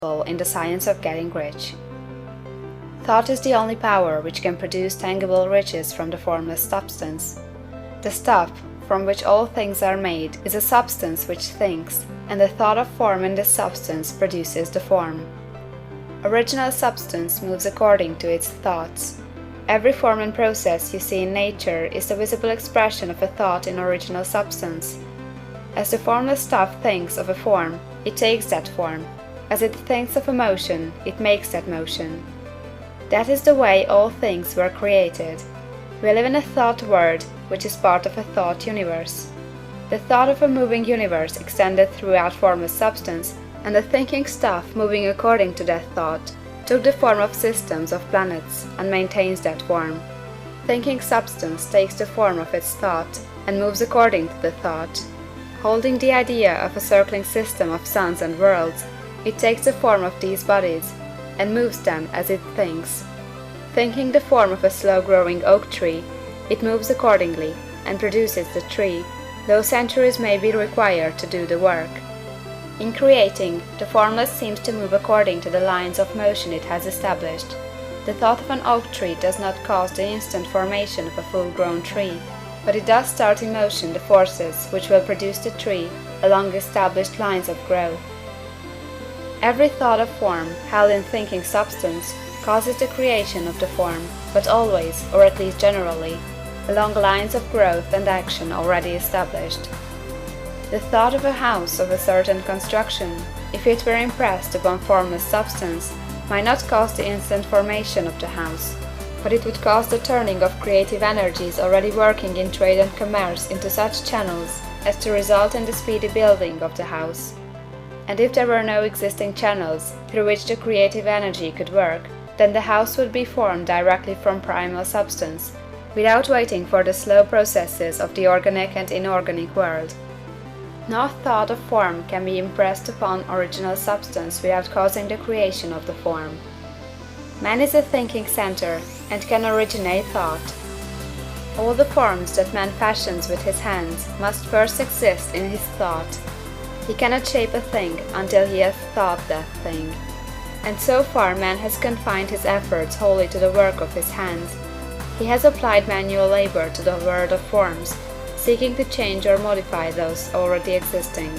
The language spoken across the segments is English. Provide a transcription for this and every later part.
in the science of getting rich. Thought is the only power which can produce tangible riches from the formless substance. The stuff from which all things are made is a substance which thinks, and the thought of form in this substance produces the form. Original substance moves according to its thoughts. Every form and process you see in nature is the visible expression of a thought in original substance. As the formless stuff thinks of a form, it takes that form. As it thinks of a motion, it makes that motion. That is the way all things were created. We live in a thought world, which is part of a thought universe. The thought of a moving universe extended throughout formless substance, and the thinking stuff moving according to that thought took the form of systems of planets and maintains that form. Thinking substance takes the form of its thought and moves according to the thought. Holding the idea of a circling system of suns and worlds, it takes the form of these bodies and moves them as it thinks. Thinking the form of a slow-growing oak tree, it moves accordingly and produces the tree, though centuries may be required to do the work. In creating, the formless seems to move according to the lines of motion it has established. The thought of an oak tree does not cause the instant formation of a full-grown tree, but it does start in motion the forces which will produce the tree along established lines of growth. Every thought of form held in thinking substance causes the creation of the form, but always, or at least generally, along lines of growth and action already established. The thought of a house of a certain construction, if it were impressed upon formless substance, might not cause the instant formation of the house, but it would cause the turning of creative energies already working in trade and commerce into such channels as to result in the speedy building of the house. And if there were no existing channels through which the creative energy could work, then the house would be formed directly from primal substance, without waiting for the slow processes of the organic and inorganic world. No thought of form can be impressed upon original substance without causing the creation of the form. Man is a thinking center and can originate thought. All the forms that man fashions with his hands must first exist in his thought. He cannot shape a thing until he has thought that thing. And so far man has confined his efforts wholly to the work of his hands. He has applied manual labor to the world of forms, seeking to change or modify those already existing.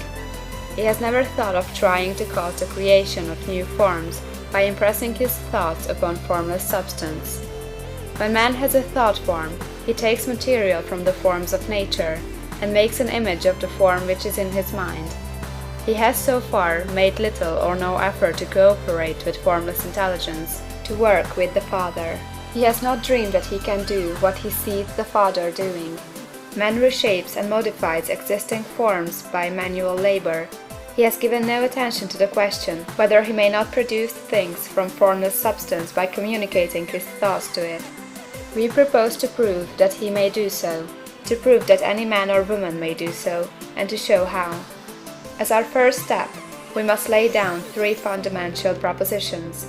He has never thought of trying to cause the creation of new forms by impressing his thoughts upon formless substance. When man has a thought form, he takes material from the forms of nature, and makes an image of the form which is in his mind. He has so far made little or no effort to cooperate with formless intelligence, to work with the Father. He has not dreamed that he can do what he sees the Father doing. Man reshapes and modifies existing forms by manual labor. He has given no attention to the question whether he may not produce things from formless substance by communicating his thoughts to it. We propose to prove that he may do so, to prove that any man or woman may do so, and to show how. As our first step, we must lay down three fundamental propositions.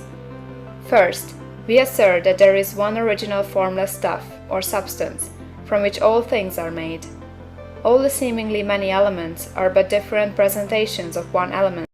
First, we assert that there is one original formless stuff, or substance, from which all things are made. All the seemingly many elements are but different presentations of one element.